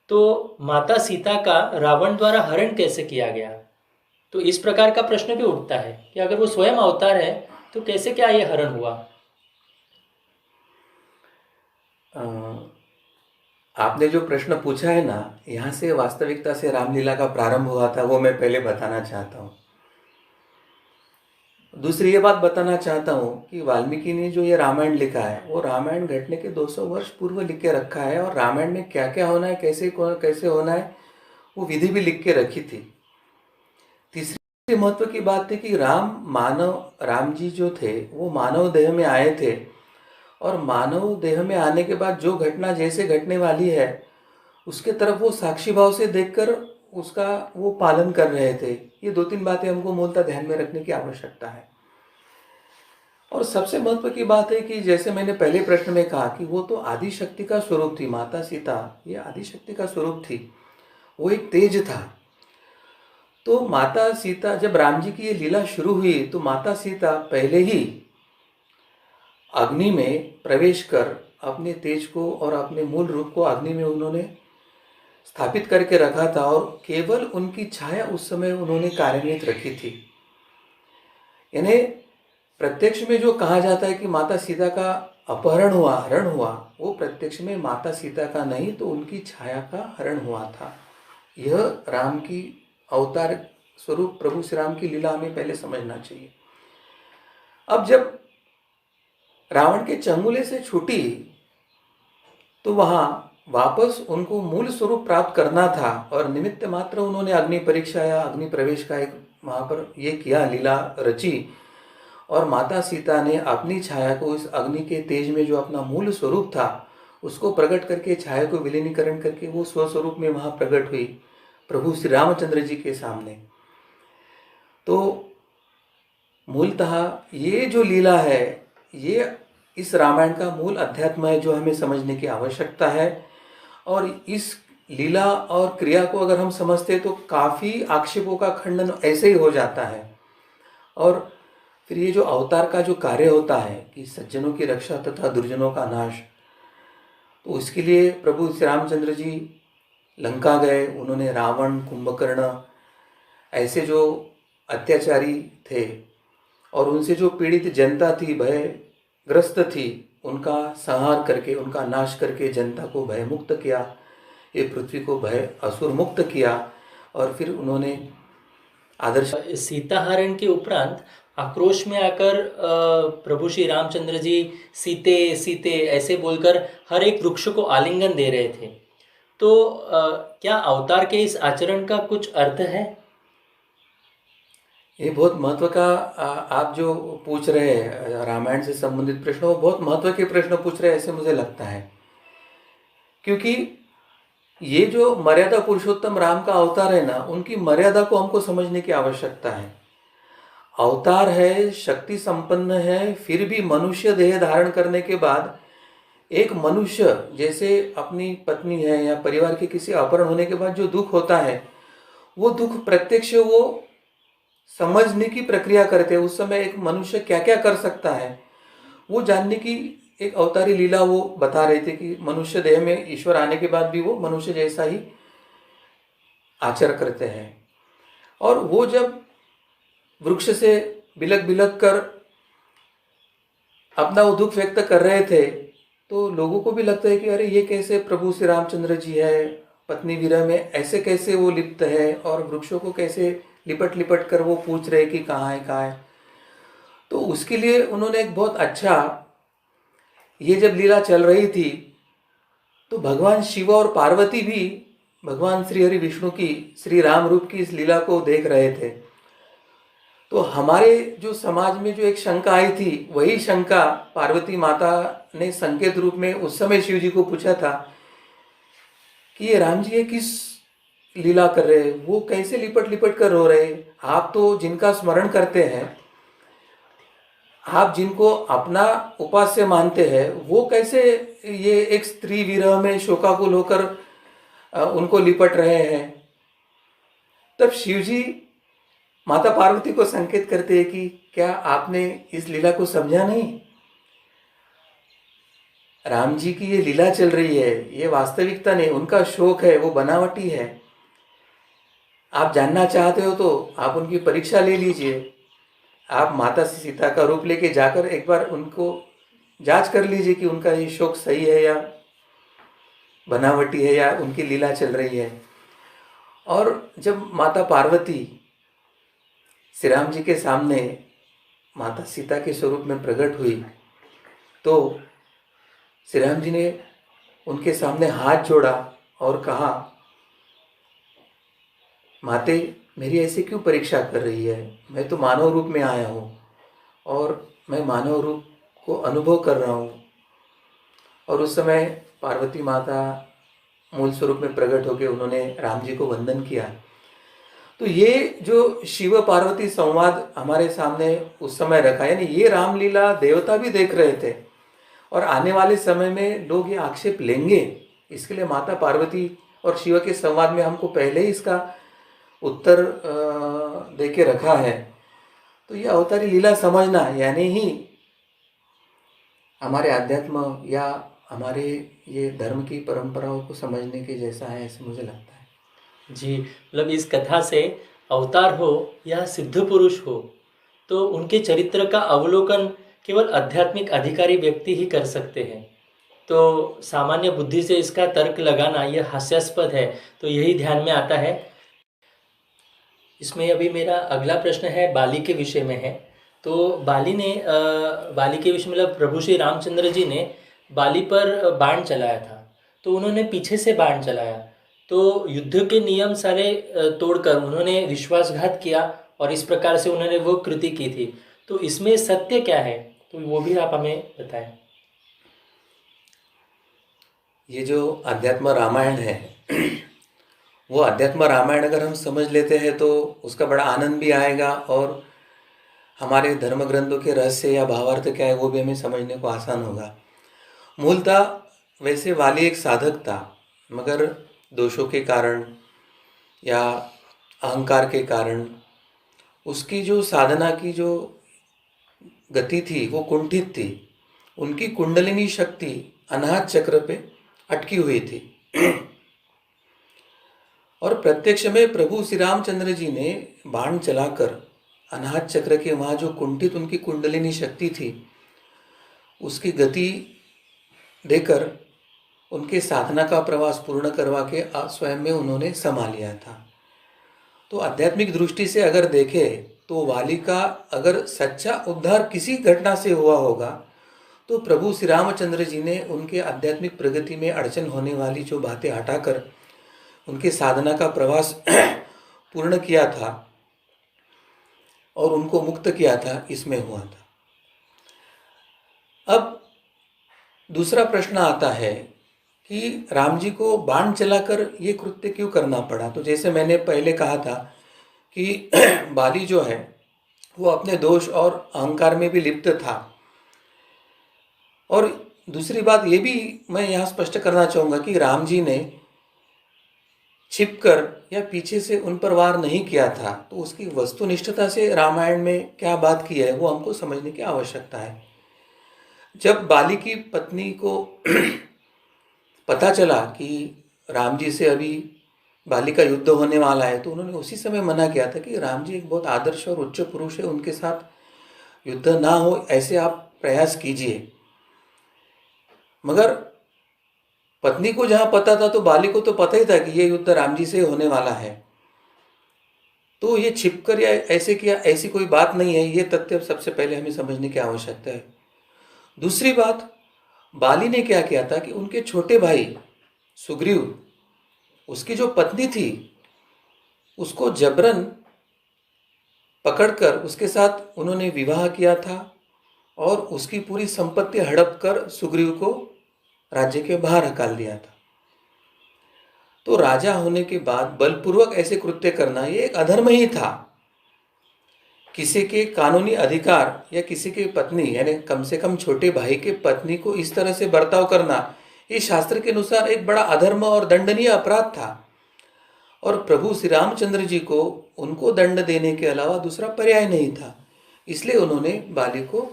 तो माता सीता का रावण द्वारा हरण कैसे किया गया? तो इस प्रकार का प्रश्न भी उठता है कि अगर वो स्वयं अवतार है तो कैसे क्या ये हरण हुआ। अ, आपने जो प्रश्न पूछा है ना, यहाँ से वास्तविकता से रामलीला का प्रारंभ हुआ था, वो मैं पहले बताना चाहता हूँ। दूसरी ये बात बताना चाहता हूँ कि वाल्मीकि ने जो ये रामायण लिखा है, वो रामायण घटने के 200 वर्ष पूर्व लिख के रखा है, और रामायण में क्या क्या होना है, कैसे कैसे होना है, वो विधि भी लिख के रखी थी। तीसरी महत्व की बात थी कि राम जी जो थे वो मानव देह में आए थे, और मानव देह में आने के बाद जो घटना जैसे घटने वाली है उसके तरफ वो साक्षी भाव से देखकर उसका वो पालन कर रहे थे। ये दो तीन बातें हमको मूलतः ध्यान में रखने की आवश्यकता है। और सबसे महत्व की बात है कि जैसे मैंने पहले प्रश्न में कहा कि वो तो आदि शक्ति का स्वरूप थी, माता सीता ये आदि शक्ति का स्वरूप थी, वो एक तेज था। तो माता सीता, जब राम जी की ये लीला शुरू हुई तो माता सीता पहले ही अग्नि में प्रवेश कर अपने तेज को और अपने मूल रूप को अग्नि में उन्होंने स्थापित करके रखा था, और केवल उनकी छाया उस समय उन्होंने कार्यान्वित रखी थी। यानी प्रत्यक्ष में जो कहा जाता है कि माता सीता का अपहरण हुआ, हरण हुआ, वो प्रत्यक्ष में माता सीता का नहीं तो उनकी छाया का हरण हुआ था। यह राम की अवतार स्वरूप प्रभु श्री राम की लीला हमें पहले समझना चाहिए। अब जब रावण के चंगुले से छूटी तो वहां वापस उनको मूल स्वरूप प्राप्त करना था, और निमित्त मात्र उन्होंने अग्नि परीक्षा या अग्नि प्रवेश का एक वहां पर ये किया, लीला रची, और माता सीता ने अपनी छाया को इस अग्नि के तेज में जो अपना मूल स्वरूप था उसको प्रकट करके, छाया को विलीनीकरण करके वो स्वस्वरूप में वहां प्रकट हुई प्रभु श्री रामचंद्र जी के सामने। तो मूलतः ये जो लीला है ये इस रामायण का मूल अध्यात्म है जो हमें समझने की आवश्यकता है। और इस लीला और क्रिया को अगर हम समझते हैं तो काफ़ी आक्षेपों का खंडन ऐसे ही हो जाता है। और फिर ये जो अवतार का जो कार्य होता है कि सज्जनों की रक्षा तथा दुर्जनों का नाश, तो उसके लिए प्रभु श्री रामचंद्र जी लंका गए, उन्होंने रावण, कुंभकर्ण ऐसे जो अत्याचारी थे और उनसे जो पीड़ित जनता थी, भयग्रस्त थी, उनका संहार करके, उनका नाश करके जनता को भयमुक्त किया, ये पृथ्वी को भय असुर मुक्त किया। और फिर उन्होंने आदर्श सीता हरण के उपरांत आक्रोश में आकर प्रभु श्री रामचंद्र जी सीते सीते ऐसे बोलकर हर एक वृक्ष को आलिंगन दे रहे थे। तो क्या अवतार के इस आचरण का कुछ अर्थ है? ये बहुत महत्व का आप जो पूछ रहे हैं रामायण से संबंधित प्रश्न, वो बहुत महत्व के प्रश्न पूछ रहे हैं ऐसे मुझे लगता है। क्योंकि ये जो मर्यादा पुरुषोत्तम राम का अवतार है ना, उनकी मर्यादा को हमको समझने की आवश्यकता है। अवतार है, शक्ति संपन्न है, फिर भी मनुष्य देह धारण करने के बाद एक मनुष्य जैसे अपनी पत्नी है या परिवार के किसी अपहरण होने के बाद जो दुख होता है, वो दुख प्रत्यक्ष वो समझने की प्रक्रिया करते हैं। उस समय एक मनुष्य क्या क्या कर सकता है वो जानने की एक अवतारी लीला वो बता रहे थे कि मनुष्य देह में ईश्वर आने के बाद भी वो मनुष्य जैसा ही आचरण करते हैं। और वो जब वृक्ष से बिलक बिलक कर अपना वो दुख व्यक्त कर रहे थे तो लोगों को भी लगता है कि अरे ये कैसे प्रभु श्री रामचंद्र जी है, पत्नी विरह में ऐसे कैसे वो लिप्त है, और वृक्षों को कैसे लिपट लिपट कर वो पूछ रहे कि कहाँ है कहाँ है। तो उसके लिए उन्होंने एक बहुत अच्छा, ये जब लीला चल रही थी तो भगवान शिव और पार्वती भी भगवान श्री हरि विष्णु की श्री राम रूप की इस लीला को देख रहे थे। तो हमारे जो समाज में जो एक शंका आई थी, वही शंका पार्वती माता ने संकेत रूप में उस समय शिव जी को पूछा था कि ये राम जी ये किस लीला कर रहे हैं, वो कैसे लिपट लिपट कर रो रहे हैं। आप तो जिनका स्मरण करते हैं, आप जिनको अपना उपास्य मानते हैं, वो कैसे ये एक स्त्री विरह में शोकाकुल होकर उनको लिपट रहे हैं। तब शिव जी माता पार्वती को संकेत करते हैं कि क्या आपने इस लीला को समझा नहीं? राम जी की ये लीला चल रही है, ये वास्तविकता नहीं, उनका शोक है, वो बनावटी है। आप जानना चाहते हो तो आप उनकी परीक्षा ले लीजिए। आप माता सीता का रूप लेके जाकर एक बार उनको जांच कर लीजिए कि उनका ये शोक सही है या बनावटी है या उनकी लीला चल रही है। और जब माता पार्वती श्री राम जी के सामने माता सीता के स्वरूप में प्रकट हुई तो श्री राम जी ने उनके सामने हाथ जोड़ा और कहा, माते मेरी ऐसे क्यों परीक्षा कर रही है? मैं तो मानव रूप में आया हूँ और मैं मानव रूप को अनुभव कर रहा हूँ। और उस समय पार्वती माता मूल स्वरूप में प्रकट होकर उन्होंने राम जी को वंदन किया। तो ये जो शिव पार्वती संवाद हमारे सामने उस समय रखा, यानी ये रामलीला देवता भी देख रहे थे और आने वाले समय में लोग ये आक्षेप लेंगे। इसके लिए माता पार्वती और शिव के संवाद में हमको पहले ही इसका उत्तर दे के रखा है। तो ये अवतारी लीला समझना यानी ही हमारे अध्यात्म या हमारे ये धर्म की परंपराओं को समझने के जैसा है, ऐसे मुझे लगता है। जी, मतलब इस कथा से अवतार हो या सिद्ध पुरुष हो तो उनके चरित्र का अवलोकन केवल आध्यात्मिक अधिकारी व्यक्ति ही कर सकते हैं। तो सामान्य बुद्धि से इसका तर्क लगाना यह हास्यास्पद है। तो यही ध्यान में आता है। इसमें अभी मेरा अगला प्रश्न है बाली के विषय में है। तो बाली के विषय मतलब प्रभु श्री रामचंद्र जी ने बाली पर बाण चलाया था। तो उन्होंने पीछे से बाण चलाया तो युद्ध के नियम सारे तोड़कर उन्होंने विश्वासघात किया और इस प्रकार से उन्होंने वो कृति की थी। तो इसमें सत्य क्या है, तो वो भी आप हमें बताएं। ये जो अध्यात्म रामायण है वो अध्यात्म रामायण अगर हम समझ लेते हैं तो उसका बड़ा आनंद भी आएगा और हमारे धर्म ग्रंथों के रहस्य या भावार्थ क्या है वो भी हमें समझने को आसान होगा। मूलतः वैसे वाली एक साधक था, मगर दोषों के कारण या अहंकार के कारण उसकी जो साधना की जो गति थी वो कुंठित थी। उनकी कुंडलिनी शक्ति अनाहत चक्र पे अटकी हुई थी और प्रत्यक्ष में प्रभु श्री रामचंद्र जी ने बाण चलाकर अनाहत चक्र के वहाँ जो कुंठित उनकी कुंडलिनी शक्ति थी उसकी गति देकर उनके साधना का प्रवास पूर्ण करवा के स्वयं में उन्होंने समा लिया था। तो आध्यात्मिक दृष्टि से अगर देखें तो वाली का अगर सच्चा उद्धार किसी घटना से हुआ होगा तो प्रभु श्री रामचंद्र जी ने उनके आध्यात्मिक प्रगति में अड़चन होने वाली जो बातें हटाकर उनके साधना का प्रवास पूर्ण किया था और उनको मुक्त किया था, इसमें हुआ था। अब दूसरा प्रश्न आता है कि राम जी को बाण चलाकर ये कृत्य क्यों करना पड़ा। तो जैसे मैंने पहले कहा था कि बाली जो है वो अपने दोष और अहंकार में भी लिप्त था। और दूसरी बात ये भी मैं यहाँ स्पष्ट करना चाहूँगा कि राम जी ने छिपकर या पीछे से उन पर वार नहीं किया था। तो उसकी वस्तुनिष्ठता से रामायण में क्या बात की है वो हमको समझने की आवश्यकता है। जब बाली की पत्नी को पता चला कि राम जी से अभी बाली का युद्ध होने वाला है तो उन्होंने उसी समय मना किया था कि राम जी एक बहुत आदर्श और उच्च पुरुष है, उनके साथ युद्ध ना हो ऐसे आप प्रयास कीजिए। मगर पत्नी को जहाँ पता था तो बाली को तो पता ही था कि ये युद्ध राम जी से होने वाला है। तो ये छिपकर या ऐसे किया ऐसी कोई बात नहीं है, ये तथ्य सबसे पहले हमें समझने की आवश्यकता है। दूसरी बात, बाली ने क्या किया था कि उनके छोटे भाई सुग्रीव, उसकी जो पत्नी थी उसको जबरन पकड़कर उसके साथ उन्होंने विवाह किया था और उसकी पूरी संपत्ति हड़प कर सुग्रीव को राज्य के बाहर हकाल दिया था। तो राजा होने के बाद बलपूर्वक ऐसे कृत्य करना ये एक अधर्म ही था। किसी के कानूनी अधिकार या किसी की पत्नी यानी कम से कम छोटे भाई के पत्नी को इस तरह से बर्ताव करना ये शास्त्र के अनुसार एक बड़ा अधर्म और दंडनीय अपराध था। और प्रभु श्री रामचंद्र जी को उनको दंड देने के अलावा दूसरा पर्याय नहीं था, इसलिए उन्होंने बाली को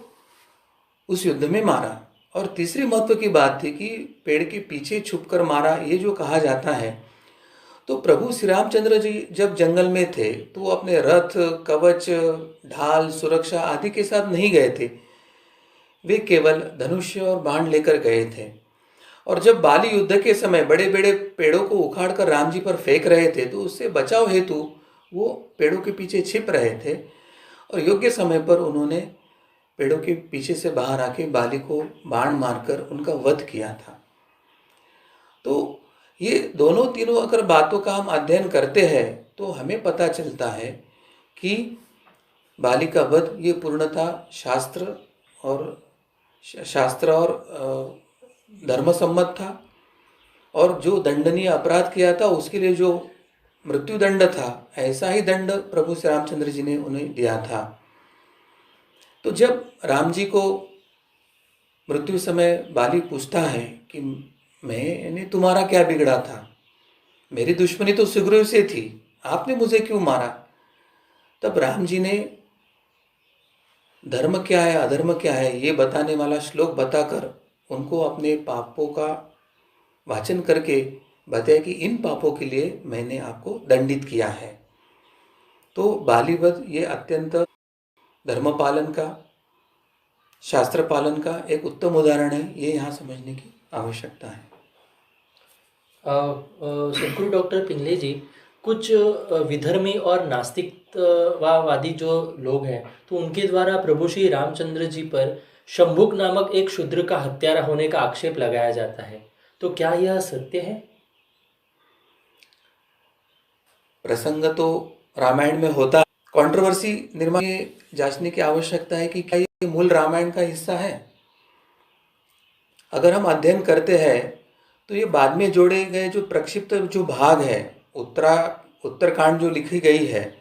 उस युद्ध में मारा। और तीसरी महत्व की बात थी कि पेड़ के पीछे छुपकर मारा, ये जो कहा जाता है तो प्रभु श्री रामचंद्र जी जब जंगल में थे तो वो अपने रथ, कवच, ढाल, सुरक्षा आदि के साथ नहीं गए थे। वे केवल धनुष्य और बाण लेकर गए थे। और जब बाली युद्ध के समय बड़े बड़े पेड़ों को उखाड़कर राम जी पर फेंक रहे थे तो उससे बचाव हेतु वो पेड़ों के पीछे छिप रहे थे और योग्य समय पर उन्होंने पेड़ों के पीछे से बाहर आके बाली को बाण मारकर उनका वध किया था। तो ये दोनों तीनों अगर बातों का हम अध्ययन करते हैं तो हमें पता चलता है कि बाली का वध ये पूर्णतः शास्त्र और धर्म सम्मत था। और जो दंडनीय अपराध किया था उसके लिए जो मृत्यु दंड था, ऐसा ही दंड प्रभु श्री रामचंद्र जी ने उन्हें दिया था। तो जब राम जी को मृत्यु समय बाली पूछता है कि मैंने तुम्हारा क्या बिगड़ा था, मेरी दुश्मनी तो सुग्रीव से थी, आपने मुझे क्यों मारा? तब राम जी ने धर्म क्या है अधर्म क्या है ये बताने वाला श्लोक बताकर उनको अपने पापों का वाचन करके बताया कि इन पापों के लिए मैंने आपको दंडित किया है। तो बालीवध ये अत्यंत धर्म पालन का, शास्त्र पालन का एक उत्तम उदाहरण है। ये यहाँ समझने की आवश्यकता है। सदगुरु डॉक्टर पिंगले जी, कुछ विधर्मी और नास्तिकवादी जो लोग हैं तो उनके द्वारा प्रभु श्री रामचंद्र जी पर शंभुक नामक एक शूद्र का हत्यारा होने का आक्षेप लगाया जाता है, तो क्या यह सत्य है? प्रसंग तो रामायण में होता है, कंट्रोवर्सी निर्माण जांचने की आवश्यकता है कि क्या ये मूल रामायण का हिस्सा है। अगर हम अध्ययन करते हैं तो ये बाद में जोड़े गए जो प्रक्षिप्त जो भाग है, उत्तरकांड जो लिखी गई है,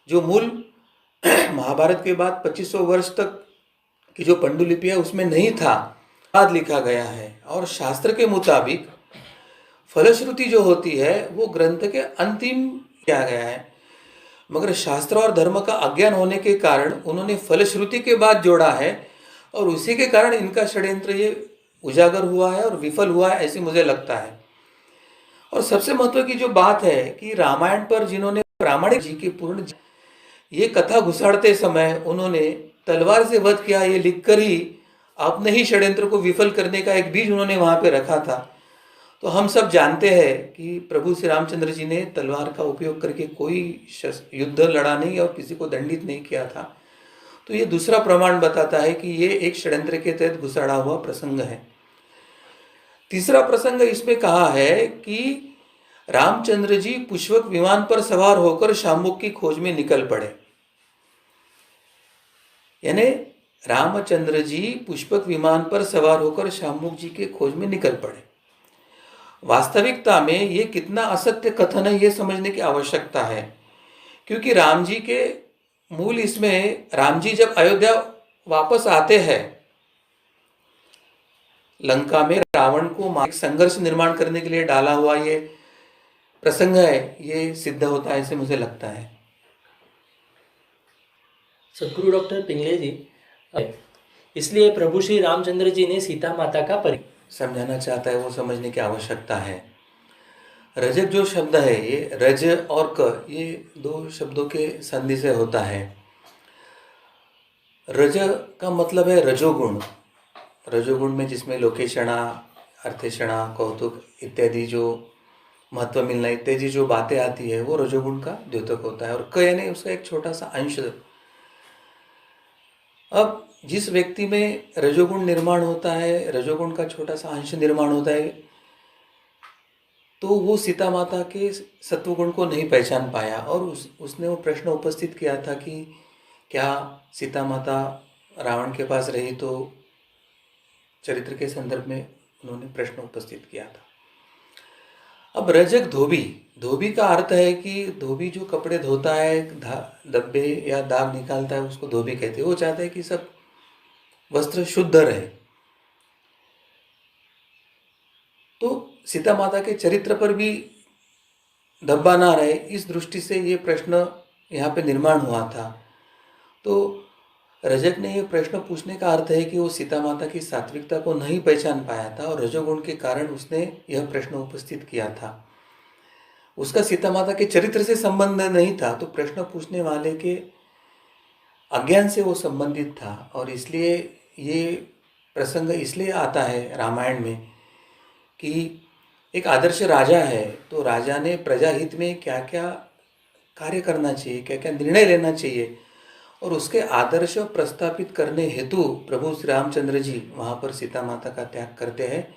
जो मूल महाभारत के बाद 2500 वर्ष तक की जो पांडुलिपि है उसमें नहीं था, बाद लिखा गया है। और शास्त्र के मुताबिक फलश्रुति जो होती है वो ग्रंथ के अंतिम किया गया है, मगर शास्त्र और धर्म का अज्ञान होने के कारण उन्होंने फलश्रुति के बाद जोड़ा है और उसी के कारण इनका षड्यंत्र ये उजागर हुआ है और विफल हुआ है, ऐसे मुझे लगता है। और सबसे महत्व की जो बात है कि रामायण पर जिन्होंने प्रामाणिक जी की पूर्ण ये कथा घुसाड़ते समय उन्होंने तलवार से वध किया ये लिखकर ही अपने ही षड्यंत्र को विफल करने का एक बीज उन्होंने वहां पे रखा था। तो हम सब जानते हैं कि प्रभु श्री रामचंद्र जी ने तलवार का उपयोग करके कोई युद्ध लड़ा नहीं और किसी को दंडित नहीं किया था। तो ये दूसरा प्रमाण बताता है कि ये एक षड्यंत्र के तहत घुसाड़ा हुआ प्रसंग है। तीसरा प्रसंग इसमें कहा है कि रामचंद्र जी पुष्पक विमान पर सवार होकर शाम्बुक की खोज में निकल पड़े। यानी रामचंद्र जी पुष्पक विमान पर सवार होकर शाम्बुक जी के खोज में निकल पड़े। वास्तविकता में ये कितना असत्य कथन है ये समझने की आवश्यकता है, क्योंकि राम जी के मूल इसमें राम जी जब अयोध्या वापस आते हैं, लंका में रावण को संघर्ष निर्माण करने के लिए डाला हुआ ये प्रसंग है, ये सिद्ध होता है ऐसे मुझे लगता है। सदगुरु डॉक्टर पिंगले जी, इसलिए प्रभु श्री रामचंद्र जी ने सीता माता का समझाना चाहता है वो समझने की आवश्यकता है। रजक जो शब्द है ये रज और क ये दो शब्दों के संधि से होता है। रज का मतलब है रजोगुण, रजोगुण में जिसमें लोकेशणा, अर्थेषणा, कौतुक इत्यादि जो महत्व मिलना इत्यादि जो बातें आती है वो रजोगुण का द्योतक होता है। और क यानी उसका एक छोटा सा अंश। अब जिस व्यक्ति में रजोगुण निर्माण होता है, रजोगुण का छोटा सा अंश निर्माण होता है, तो वो सीता माता के सत्वगुण को नहीं पहचान पाया और उसने वो प्रश्न उपस्थित किया था कि क्या सीता माता रावण के पास रही, तो चरित्र के संदर्भ में उन्होंने प्रश्न उपस्थित किया था। अब रजक धोबी का अर्थ है कि धोबी जो कपड़े धोता है, धब्बे या दाग निकालता है, उसको धोबी कहते हैं। वो चाहता है कि सब वस्त्र शुद्ध रहे। तो सीता माता के चरित्र पर भी धब्बा ना रहे, इस दृष्टि से ये प्रश्न यहाँ पे निर्माण हुआ था। तो रजक ने ये प्रश्न पूछने का अर्थ है कि वो सीता माता की सात्विकता को नहीं पहचान पाया था और रजोगुण के कारण उसने यह प्रश्न उपस्थित किया था। उसका सीता माता के चरित्र से संबंध नहीं था, तो प्रश्न पूछने वाले के अज्ञान से वो संबंधित था। और इसलिए ये प्रसंग इसलिए आता है रामायण में कि एक आदर्श राजा है, तो राजा ने प्रजा हित में क्या क्या कार्य करना चाहिए, क्या क्या निर्णय लेना चाहिए, और उसके आदर्श प्रस्थापित करने हेतु प्रभु श्री रामचंद्र जी वहाँ पर सीता माता का त्याग करते हैं।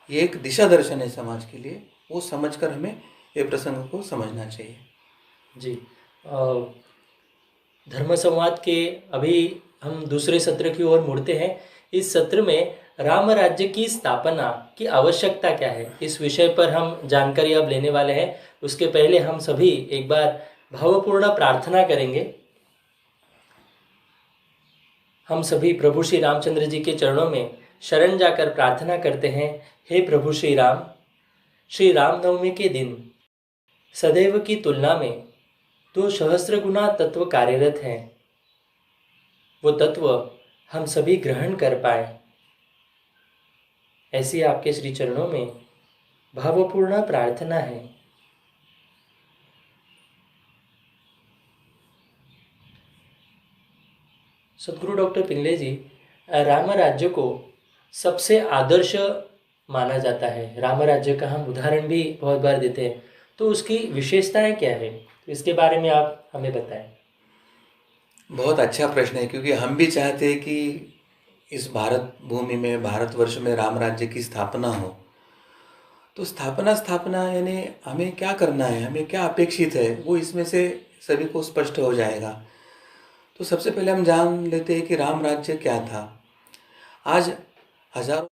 ये एक दिशा दर्शन है समाज के लिए, वो समझकर हमें ये प्रसंग को समझना चाहिए। जी, धर्म संवाद के अभी हम दूसरे सत्र की ओर मुड़ते हैं। इस सत्र में राम राज्य की स्थापना की आवश्यकता क्या है, इस विषय पर हम जानकारी अब लेने वाले हैं। उसके पहले हम सभी एक बार भावपूर्ण प्रार्थना करेंगे। हम सभी प्रभु श्री रामचंद्र जी के चरणों में शरण जाकर प्रार्थना करते हैं। हे प्रभु श्री राम, श्री रामनवमी के दिन सदैव की तुलना में 2 सहस्त्र गुना तत्व कार्यरत हैं। वो तत्व हम सभी ग्रहण कर पाए, ऐसी आपके श्री चरणों में भावपूर्ण प्रार्थना है। सदगुरु डॉक्टर पिंगले जी, राम राज्य को सबसे आदर्श माना जाता है। राम राज्य का हम उदाहरण भी बहुत बार देते हैं, तो उसकी विशेषताएं क्या है, तो इसके बारे में आप हमें बताएं। बहुत अच्छा प्रश्न है, क्योंकि हम भी चाहते हैं कि इस भारत भूमि में, भारतवर्ष में राम राज्य की स्थापना हो। तो स्थापना यानी हमें क्या करना है, हमें क्या अपेक्षित है, वो इसमें से सभी को स्पष्ट हो जाएगा। तो सबसे पहले हम जान लेते हैं कि राम राज्य क्या था। आज हजारों